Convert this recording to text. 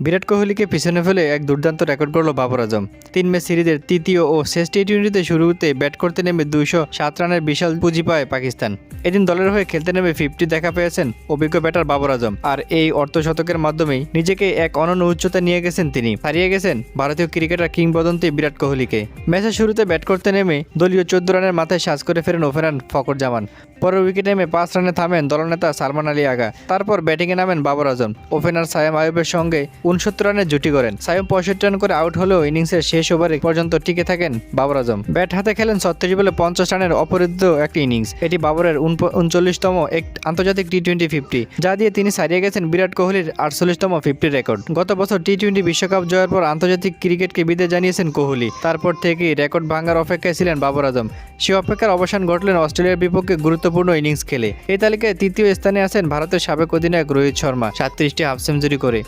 বিরাট কোহলিকে পিছনে ফেলে এক দুর্দান্ত রেকর্ড করল বাবর আজম। 3 ম্যাচ সিরিজের তৃতীয় ও শেষ টি-20তে শুরুতে ব্যাট করতে নেমে 207 রানের বিশাল পুঁজি পায় পাকিস্তান। এদিন দলের হয়ে খেলতে নেমে 50 দেখা পেয়েছেন অভিজ্ঞ ব্যাটার বাবর আজম। আর এই অর্ধশতকের মাধ্যমেই নিজেকে এক অনন্য উচ্চতা নিয়ে গেছেন তিনি। হারিয়ে গেছেন ভারতীয় ক্রিকেটার কিংবদন্তি বিরাট কোহলিকে। ম্যাচের শুরুতে ব্যাট করতে নেমে দলীয় 14 রানের মাথায় সাজ করে ফেরেন ওপেনার ফখর জামান। পরের উইকেটে নেমে 5 রানে থামেন দলনেতা সালমান আলী আগা। তারপর ব্যাটিংয়ে নামেন বাবর আজম। ওপেনার সায়েম আইয়ুবের সঙ্গে 69 রানের জুটি করেন। সায়েম 65 রান করে আউট হলেও ইনিংসের শেষ ওভারে পর্যন্ত টিকে থাকেন বাবর আজম। ব্যাট হাতে খেলেন 36 বলে 50 রানের অপরিদ্ধ একটি ইনিংস। এটি বাবরের 39তম আন্তর্জাতিক টি-20 50, যা দিয়ে তিনি ছাড়িয়ে গেছেন বিরাট কোহলির 48তম 50 রেকর্ড। গত বছর টি-20 বিশ্বকাপ জয়ের পর আন্তর্জাতিক ক্রিকেটকে বিদায় জানিয়েছেন কোহলি। তারপর থেকেই রেকর্ড ভাঙার অপেক্ষায় ছিলেন বাবর আজম। সে অপেক্ষার অবসান ঘটলেন অস্ট্রেলিয়ার বিপক্ষে গুরুত্বপূর্ণ ইনিংস খেলে। এই তালিকায় তৃতীয় স্থানে আছেন ভারতের সাবেক অধিনায়ক রোহিত শর্মা 37টি হাফ সেঞ্চুরি করে।